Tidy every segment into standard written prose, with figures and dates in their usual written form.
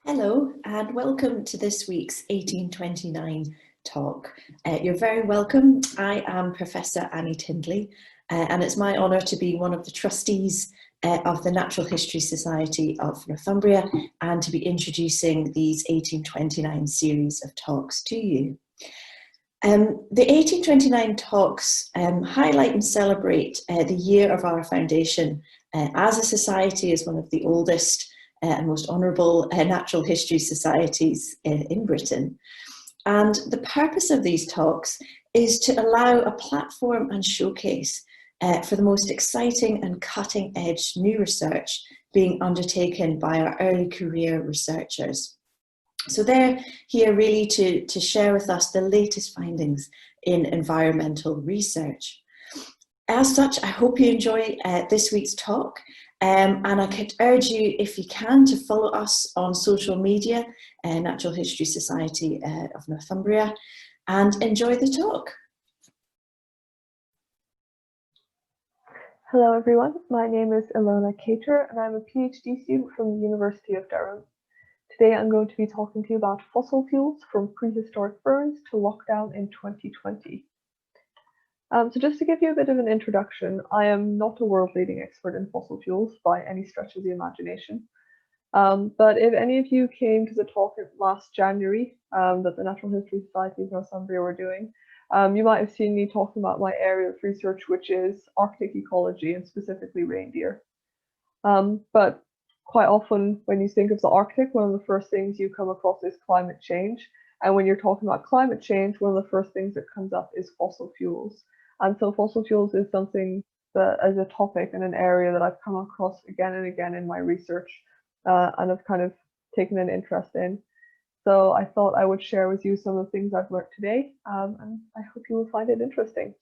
Hello and welcome to this week's 1829 talk. You're very welcome. I am Professor Annie Tindley and it's my honour to be one of the trustees of the Natural History Society of Northumbria and to be introducing these 1829 series of talks to you. The 1829 talks highlight and celebrate the year of our foundation as a society, as one of the oldest and most honourable natural history societies in Britain. And the purpose of these talks is to allow a platform and showcase for the most exciting and cutting edge new research being undertaken by our early career researchers. So they're here really to share with us the latest findings in environmental research. As such, I hope you enjoy this week's talk. And I could urge you, if you can, to follow us on social media, Natural History Society of Northumbria, and enjoy the talk. Hello everyone, my name is Ilona Kater and I'm a PhD student from the University of Durham. Today I'm going to be talking to you about fossil fuels from prehistoric ferns to lockdown in 2020. So just to give you a bit of an introduction, I am not a world-leading expert in fossil fuels by any stretch of the imagination. But if any of you came to the talk last January that the Natural History Society of Northumbria were doing, you might have seen me talking about my area of research, which is Arctic ecology and specifically reindeer. But quite often when you think of the Arctic, one of the first things you come across is climate change. And when you're talking about climate change, one of the first things that comes up is fossil fuels. And so fossil fuels is something that, as a topic and an area that I've come across again and again in my research and have kind of taken an interest in. So I thought I would share with you some of the things I've learned today, and I hope you will find it interesting.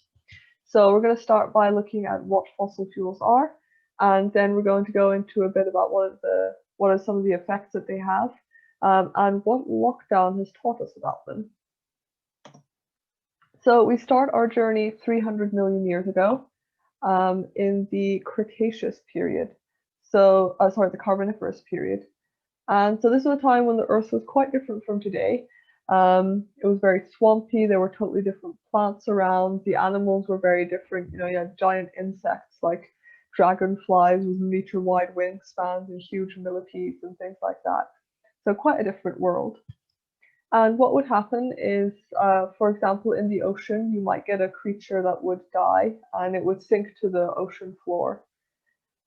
So we're going to start by looking at what fossil fuels are, and then we're going to go into a bit about what are some of the effects that they have, and what lockdown has taught us about them. So we start our journey 300 million years ago in the Cretaceous period. So, the Carboniferous period. And so this is a time when the Earth was quite different from today. It was very swampy, there were totally different plants around, the animals were very different. You know, you had giant insects like dragonflies with meter-wide wingspans and huge millipedes and things like that. So quite a different world. And what would happen is, for example, in the ocean, you might get a creature that would die and it would sink to the ocean floor.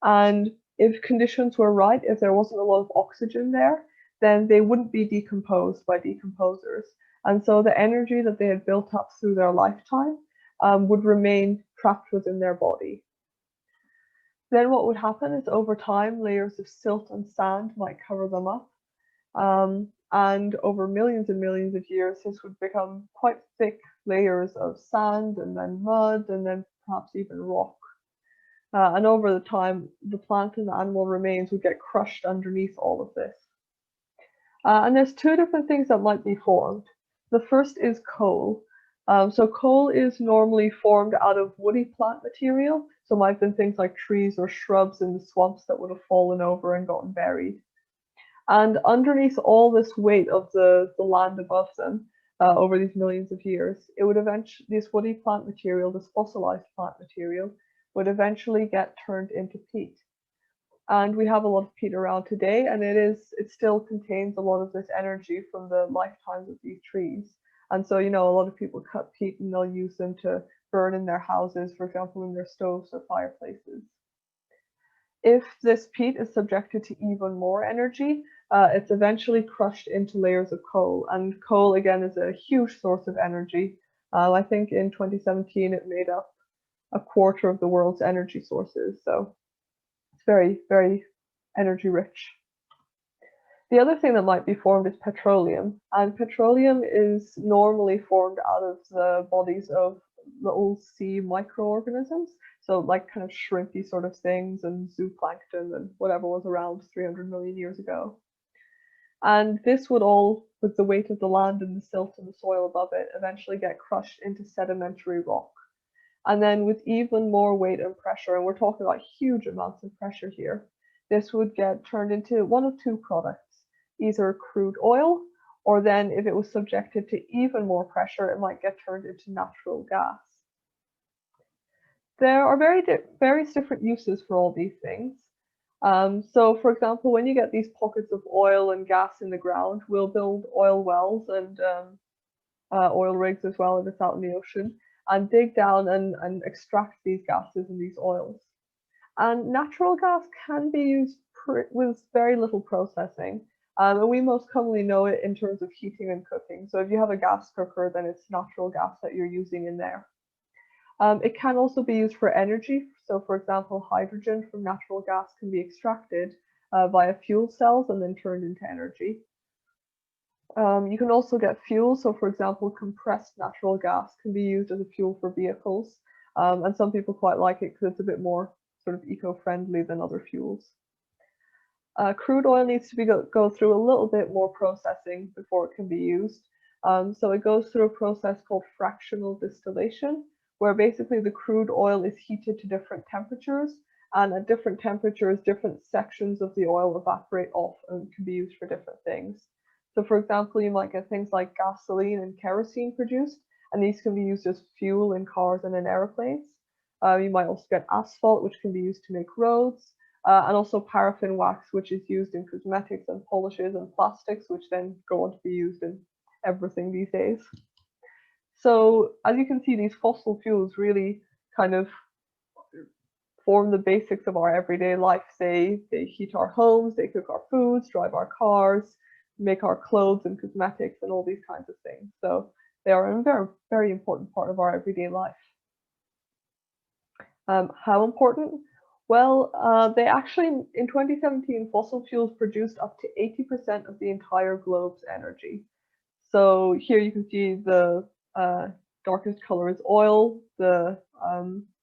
And if conditions were right, if there wasn't a lot of oxygen there, then they wouldn't be decomposed by decomposers. And so the energy that they had built up through their lifetime would remain trapped within their body. Then what would happen is over time, layers of silt and sand might cover them up. And over millions and millions of years, this would become quite thick layers of sand and then mud and then perhaps even rock. And over the time, the plant and the animal remains would get crushed underneath all of this. And there's two different things that might be formed. The first is coal. So coal is normally formed out of woody plant material. So it might have been things like trees or shrubs in the swamps that would have fallen over and gotten buried. And underneath all this weight of the land above them, over these millions of years, it would eventually, this woody plant material, this fossilized plant material, would eventually get turned into peat. And we have a lot of peat around today, and it still contains a lot of this energy from the lifetimes of these trees. And so, you know, a lot of people cut peat and they'll use them to burn in their houses, for example, in their stoves or fireplaces. If this peat is subjected to even more energy, it's eventually crushed into layers of coal. And coal, again, is a huge source of energy. I think in 2017, it made up a quarter of the world's energy sources. So it's very, very energy rich. The other thing that might be formed is petroleum. And petroleum is normally formed out of the bodies of little sea microorganisms. So like kind of shrimpy sort of things and zooplankton and whatever was around 300 million years ago. And this would all, with the weight of the land and the silt and the soil above it, eventually get crushed into sedimentary rock. And then with even more weight and pressure, and we're talking about huge amounts of pressure here, this would get turned into one of two products. either crude oil, or then if it was subjected to even more pressure, it might get turned into natural gas. There are various different uses for all these things. So for example, when you get these pockets of oil and gas in the ground, we'll build oil wells and oil rigs as well if it's out in the ocean, and dig down and extract these gases and these oils. And natural gas can be used with very little processing. And we most commonly know it in terms of heating and cooking. So if you have a gas cooker, then it's natural gas that you're using in there. It can also be used for energy. So for example, hydrogen from natural gas can be extracted via fuel cells and then turned into energy. You can also get fuel. So for example, compressed natural gas can be used as a fuel for vehicles. And some people quite like it because it's a bit more sort of eco-friendly than other fuels. Crude oil needs to go through a little bit more processing before it can be used. So it goes through a process called fractional distillation, where basically the crude oil is heated to different temperatures, and at different temperatures, different sections of the oil evaporate off and can be used for different things. So for example, you might get things like gasoline and kerosene produced, and these can be used as fuel in cars and in airplanes. You might also get asphalt, which can be used to make roads, and also paraffin wax, which is used in cosmetics and polishes and plastics, which then go on to be used in everything these days. So as you can see, these fossil fuels really kind of form the basics of our everyday life. They heat our homes, they cook our foods, drive our cars, make our clothes and cosmetics and all these kinds of things. So they are a very, very important part of our everyday life. How important? Well, they actually, in 2017, fossil fuels produced up to 80% of the entire globe's energy. So here you can see the darkest color is oil, the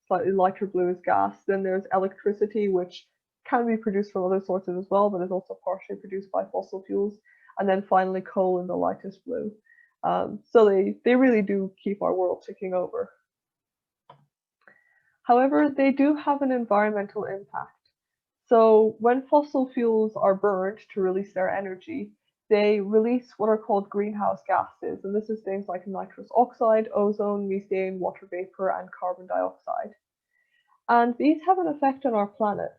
slightly lighter blue is gas. Then there's electricity, which can be produced from other sources as well, but is also partially produced by fossil fuels. And then finally coal in the lightest blue. So they really do keep our world ticking over. However, they do have an environmental impact. So when fossil fuels are burned to release their energy, they release what are called greenhouse gases. And this is things like nitrous oxide, ozone, methane, water vapor, and carbon dioxide. And these have an effect on our planet.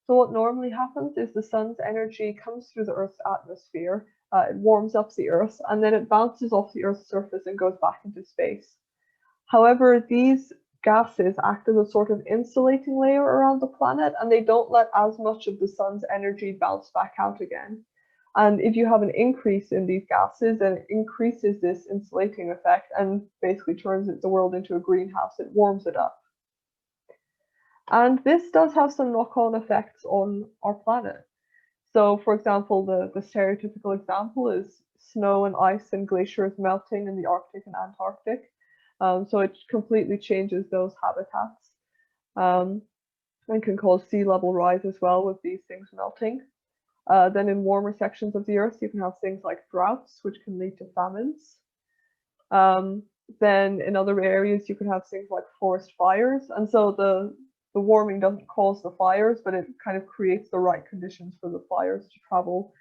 So what normally happens is the sun's energy comes through the Earth's atmosphere, it warms up the Earth, and then it bounces off the Earth's surface and goes back into space. However, these gases act as a sort of insulating layer around the planet, and they don't let as much of the sun's energy bounce back out again. And if you have an increase in these gases, then it increases this insulating effect and basically turns the world into a greenhouse. It warms it up. And this does have some knock-on effects on our planet. So for example, the stereotypical example is snow and ice and glaciers melting in the Arctic and Antarctic. So it completely changes those habitats and can cause sea level rise as well with these things melting. Then in warmer sections of the Earth, you can have things like droughts, which can lead to famines. Then in other areas, you can have things like forest fires. And so the warming doesn't cause the fires, but it kind of creates the right conditions for the fires to travel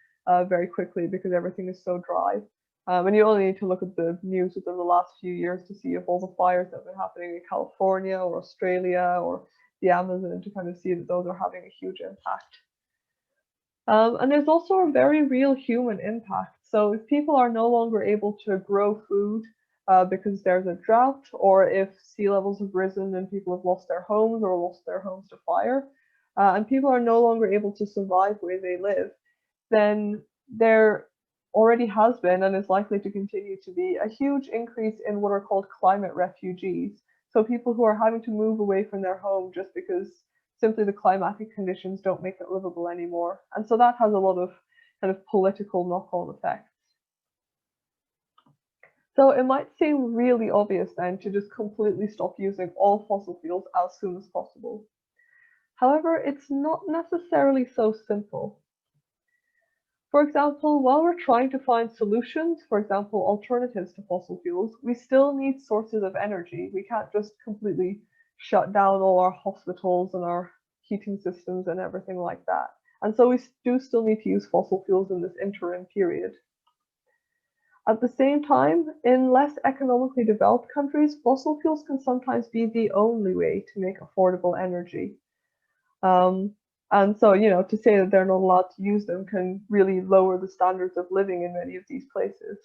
very quickly because everything is so dry. And you only need to look at the news within the last few years to see if all the fires that have been happening in California or Australia or the Amazon to kind of see that those are having a huge impact. And there's also a very real human impact. So if people are no longer able to grow food because there's a drought, or if sea levels have risen and people have lost their homes or lost their homes to fire, and people are no longer able to survive where they live, then there already has been and is likely to continue to be a huge increase in what are called climate refugees. So people who are having to move away from their home just because simply the climatic conditions don't make it livable anymore. And so that has a lot of kind of political knock-on effects. So it might seem really obvious then to just completely stop using all fossil fuels as soon as possible. However, it's not necessarily so simple. For example, while we're trying to find solutions, for example, alternatives to fossil fuels, we still need sources of energy. We can't just completely shut down all our hospitals and our heating systems and everything like that. And so we do still need to use fossil fuels in this interim period. At the same time, in less economically developed countries, fossil fuels can sometimes be the only way to make affordable energy. And so, to say that they're not allowed to use them can really lower the standards of living in many of these places.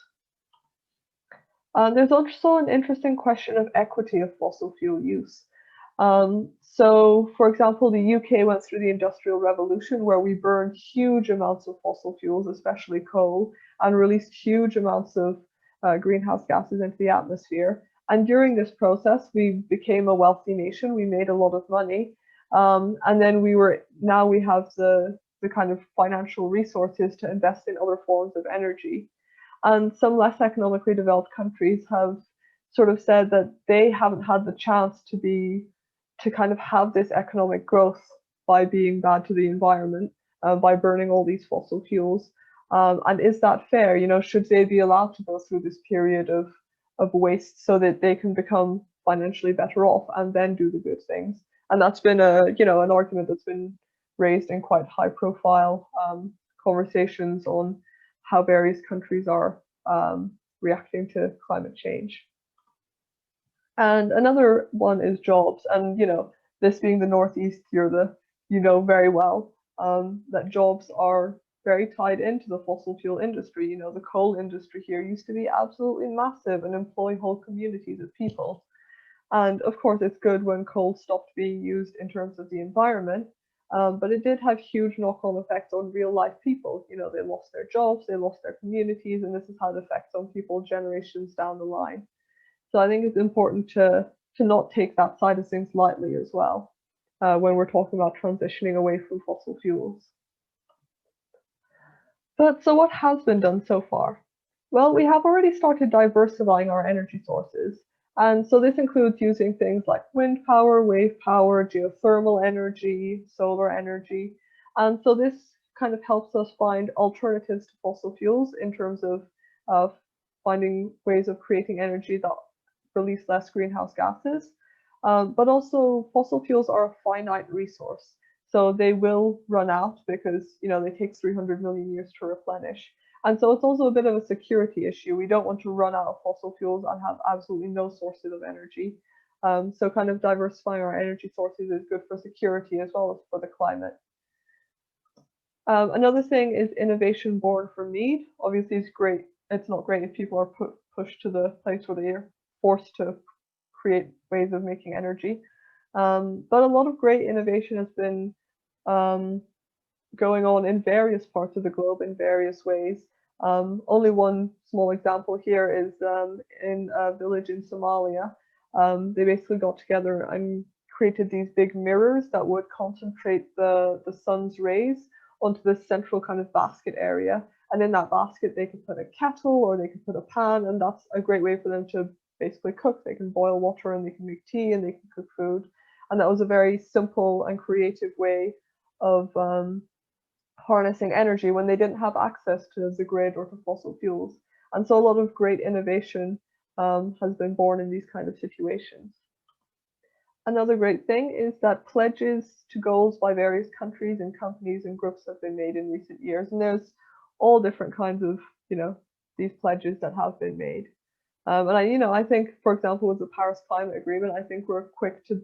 There's also an interesting question of equity of fossil fuel use. So, for example, the UK went through the Industrial Revolution where we burned huge amounts of fossil fuels, especially coal, and released huge amounts of greenhouse gases into the atmosphere. And during this process, we became a wealthy nation. We made a lot of money. And then now we have the kind of financial resources to invest in other forms of energy. And some less economically developed countries have sort of said that they haven't had the chance to kind of have this economic growth by being bad to the environment, by burning all these fossil fuels. And is that fair? Should they be allowed to go through this period of waste so that they can become financially better off and then do the good things? And that's been an argument that's been raised in quite high profile conversations on how various countries are reacting to climate change. And another one is jobs. And, this being the Northeast, you know very well that jobs are very tied into the fossil fuel industry. The coal industry here used to be absolutely massive and employ whole communities of people. And of course, it's good when coal stopped being used in terms of the environment, but it did have huge knock-on effects on real-life people. They lost their jobs, they lost their communities, and this has had effects on people generations down the line. So I think it's important to not take that side of things lightly as well when we're talking about transitioning away from fossil fuels. But so what has been done so far? Well, we have already started diversifying our energy sources. And so this includes using things like wind power, wave power, geothermal energy, solar energy. And so this kind of helps us find alternatives to fossil fuels in terms of finding ways of creating energy that release less greenhouse gases. But also fossil fuels are a finite resource. So they will run out because, they take 300 million years to replenish. And so it's also a bit of a security issue. We don't want to run out of fossil fuels and have absolutely no sources of energy. So kind of diversifying our energy sources is good for security as well as for the climate. Another thing is innovation born from need. Obviously, it's great. It's not great if people are pushed to the place where they are forced to create ways of making energy. But a lot of great innovation has been going on in various parts of the globe in various ways. Only one small example here is in a village in Somalia. They basically got together and created these big mirrors that would concentrate the sun's rays onto this central kind of basket area. And in that basket, they could put a kettle or they could put a pan, and that's a great way for them to basically cook. They can boil water and they can make tea and they can cook food. And that was a very simple and creative way of harnessing energy when they didn't have access to the grid or to fossil fuels. And so a lot of great innovation has been born in these kind of situations. Another great thing is that pledges to goals by various countries and companies and groups have been made in recent years. And there's all different kinds of, these pledges that have been made. And I think, for example, with the Paris Climate Agreement, I think we're quick to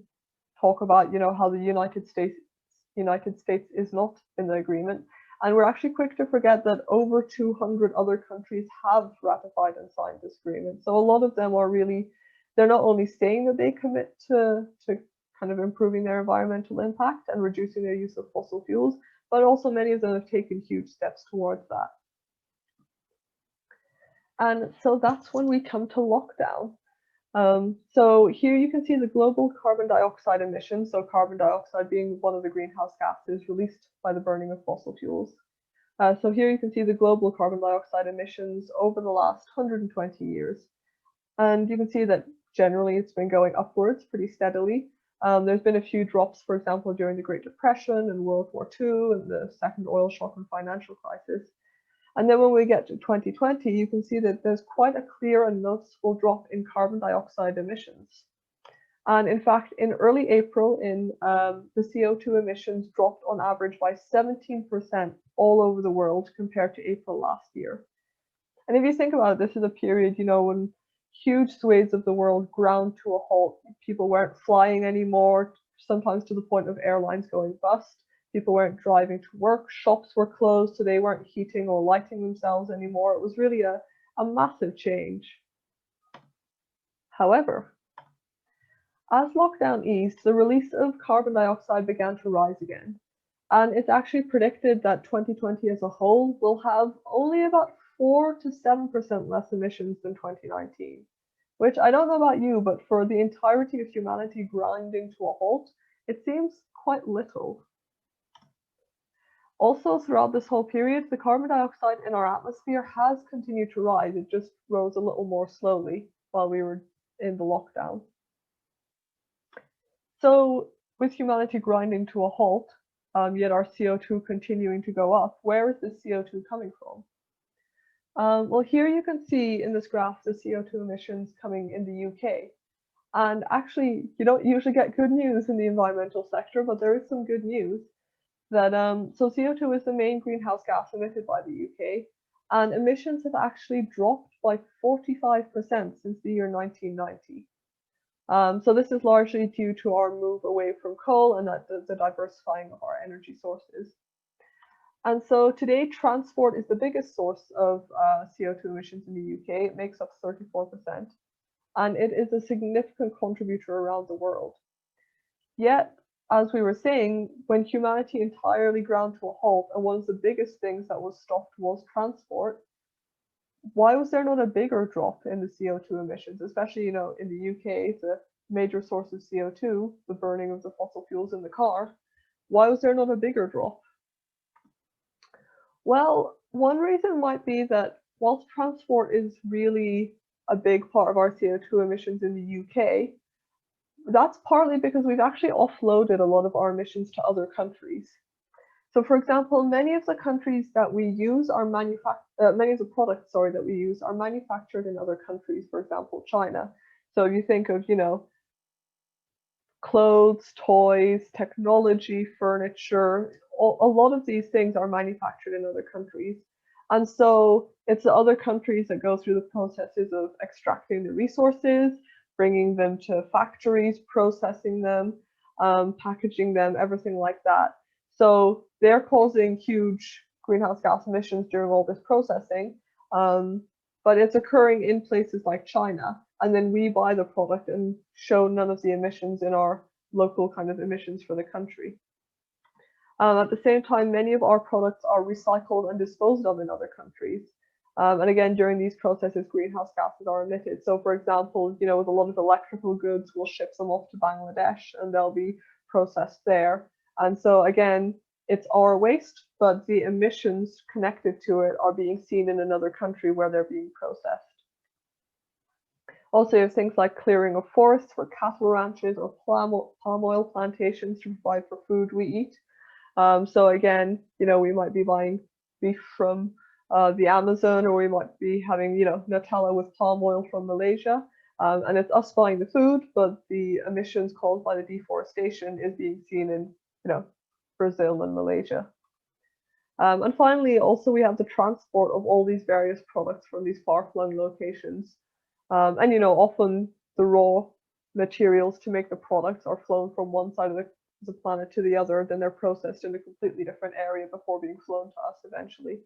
talk about, how the United States is not in the agreement. And we're actually quick to forget that over 200 other countries have ratified and signed this agreement. So a lot of them are really, they're not only saying that they commit to kind of improving their environmental impact and reducing their use of fossil fuels, but also many of them have taken huge steps towards that. And so that's when we come to lockdown. So here you can see the global carbon dioxide emissions, so carbon dioxide being one of the greenhouse gases released by the burning of fossil fuels. So here you can see the global carbon dioxide emissions over the last 120 years. And you can see that generally it's been going upwards pretty steadily. There's been a few drops, for example, during the Great Depression and World War II and the second oil shock and financial crisis. And then when we get to 2020, you can see that there's quite a clear and noticeable drop in carbon dioxide emissions. And in fact, in early April, the CO2 emissions dropped on average by 17% all over the world compared to April last year. And if you think about it, this is a period, when huge swathes of the world ground to a halt. People weren't flying anymore, sometimes to the point of airlines going bust. People weren't driving to work. Shops were closed, so they weren't heating or lighting themselves anymore. It was really a massive change. However, as lockdown eased, the release of carbon dioxide began to rise again. And it's actually predicted that 2020 as a whole will have only about 4 to 7% less emissions than 2019, which I don't know about you, but for the entirety of humanity grinding to a halt, it seems quite little. Also, throughout this whole period, the carbon dioxide in our atmosphere has continued to rise. It just rose a little more slowly while we were in the lockdown. So, with humanity grinding to a halt, yet our CO2 continuing to go up, where is this CO2 coming from? Well, here you can see in this graph the CO2 emissions coming in the UK. And actually, you don't usually get good news in the environmental sector, but there is some good news that so CO2 is the main greenhouse gas emitted by the UK, and emissions have actually dropped by 45% since the year 1990. So this is largely due to our move away from coal and the diversifying of our energy sources. And so today, transport is the biggest source of CO2 emissions in the UK. It makes up 34%, and it is a significant contributor around the world. Yet, as we were saying, when humanity entirely ground to a halt, and one of the biggest things that was stopped was transport, why was there not a bigger drop in the CO2 emissions, especially, in the UK, the major source of CO2, the burning of the fossil fuels in the car? Why was there not a bigger drop? Well, one reason might be that whilst transport is really a big part of our CO2 emissions in the UK, that's partly because we've actually offloaded a lot of our emissions to other countries. So, for example, many of the countries that we use are many of the products, that we use are manufactured in other countries. For example, China. So, if you think of, clothes, toys, technology, furniture, a lot of these things are manufactured in other countries. And so it's the other countries that go through the processes of extracting the resources, bringing them to factories, processing them, packaging them, everything like that. So they're causing huge greenhouse gas emissions during all this processing, but it's occurring in places like China. And then we buy the product and show none of the emissions in our local kind of emissions for the country. At the same time, many of our products are recycled and disposed of in other countries. And again, during these processes, greenhouse gases are emitted. So for example, with a lot of electrical goods, we'll ship them off to Bangladesh and they'll be processed there. And so again, it's our waste, but the emissions connected to it are being seen in another country where they're being processed. Also, you have things like clearing of forests for cattle ranches or palm oil plantations to provide for food we eat. So again, we might be buying beef from the Amazon, or we might be having, Nutella with palm oil from Malaysia. And it's us buying the food, but the emissions caused by the deforestation is being seen in, Brazil and Malaysia. And finally, also we have the transport of all these various products from these far-flung locations. And often the raw materials to make the products are flown from one side of the planet to the other, then they're processed in a completely different area before being flown to us eventually.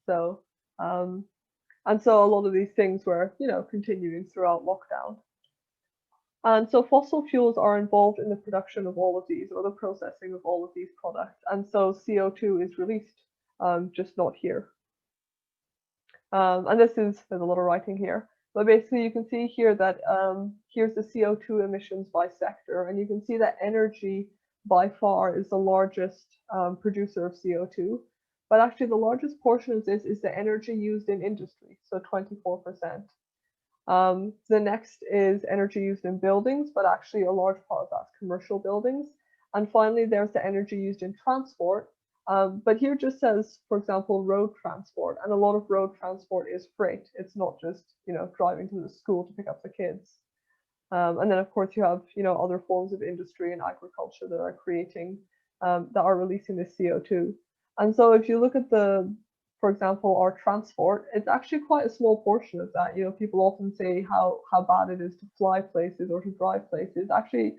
So, and so a lot of these things were, continuing throughout lockdown. And so fossil fuels are involved in the production of all of these, or the processing of all of these products. And so CO2 is released, just not here. And there's a lot of writing here. But basically, you can see here that here's the CO2 emissions by sector, and you can see that energy by far is the largest producer of CO2. But actually, the largest portion of this is the energy used in industry, so 24%. The next is energy used in buildings, but actually a large part of that's commercial buildings. And finally, there's the energy used in transport. But here just says, for example, road transport, and a lot of road transport is freight. It's not just, driving to the school to pick up the kids. And then of course you have, other forms of industry and agriculture that are creating, that are releasing this CO2. And so if you look at for example, our transport, it's actually quite a small portion of that. People often say how bad it is to fly places or to drive places. Actually,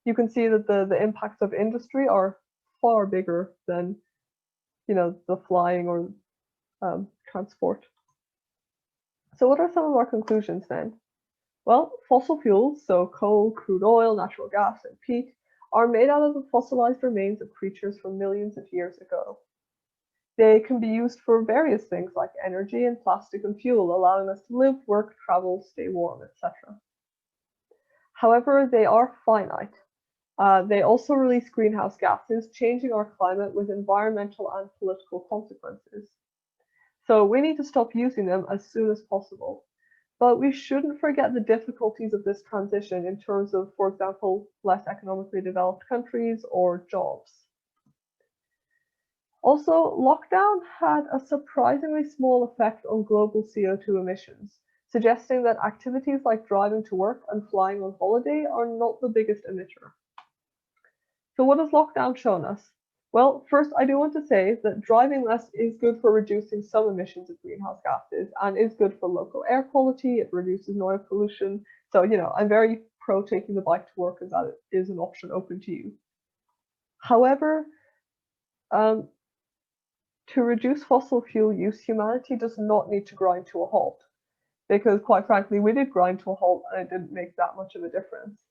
you can see that the impacts of industry are far bigger than, the flying or transport. So what are some of our conclusions then? Well, fossil fuels, so coal, crude oil, natural gas, and peat, are made out of the fossilized remains of creatures from millions of years ago. They can be used for various things like energy and plastic and fuel, allowing us to live, work, travel, stay warm, etc. However, they are finite. They also release greenhouse gases, changing our climate with environmental and political consequences. So we need to stop using them as soon as possible. But we shouldn't forget the difficulties of this transition in terms of, for example, less economically developed countries or jobs. Also, lockdown had a surprisingly small effect on global CO2 emissions, suggesting that activities like driving to work and flying on holiday are not the biggest emitter. So what has lockdown shown us? Well, first, I do want to say that driving less is good for reducing some emissions of greenhouse gases and is good for local air quality. It reduces noise pollution. So, I'm very pro taking the bike to work, as that is an option open to you. However, to reduce fossil fuel use, humanity does not need to grind to a halt, because quite frankly, we did grind to a halt and it didn't make that much of a difference.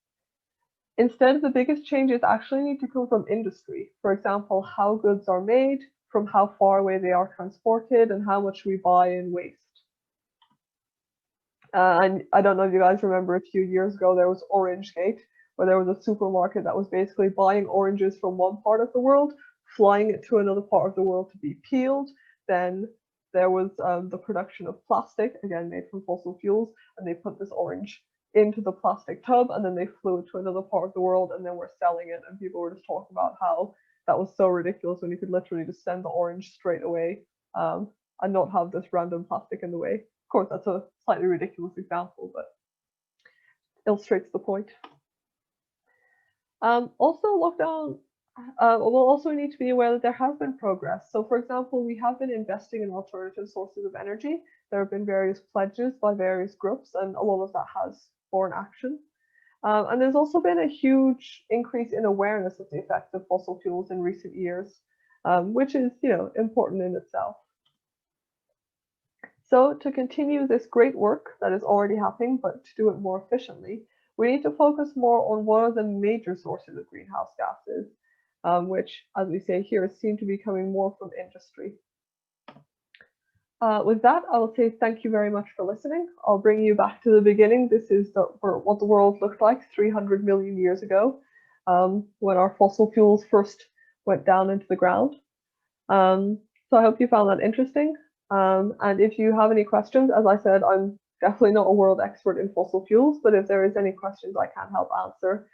Instead, the biggest changes actually need to come from industry. For example, how goods are made, from how far away they are transported, and how much we buy and waste. And I don't know if you guys remember, a few years ago there was Orangegate, where there was a supermarket that was basically buying oranges from one part of the world, flying it to another part of the world to be peeled. Then there was the production of plastic, again made from fossil fuels, and they put this orange into the plastic tub, and then they flew it to another part of the world, and then we're selling it, and people were just talking about how that was so ridiculous when you could literally just send the orange straight away, and not have this random plastic in the way. Of course, that's a slightly ridiculous example, but illustrates the point. Also, lockdown we'll also need to be aware that there has been progress. So, for example, we have been investing in alternative sources of energy. There have been various pledges by various groups, and a lot of that has borne action. And there's also been a huge increase in awareness of the effects of fossil fuels in recent years, which is, important in itself. So, to continue this great work that is already happening, but to do it more efficiently, we need to focus more on what are the major sources of greenhouse gases, which, as we say here, seem to be coming more from industry. With that, I will say thank you very much for listening. I'll bring you back to the beginning. This is what the world looked like 300 million years ago, when our fossil fuels first went down into the ground. So I hope you found that interesting. And if you have any questions, as I said, I'm definitely not a world expert in fossil fuels, but if there is any questions I can help answer,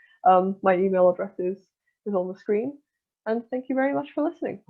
my email address is on the screen. And thank you very much for listening.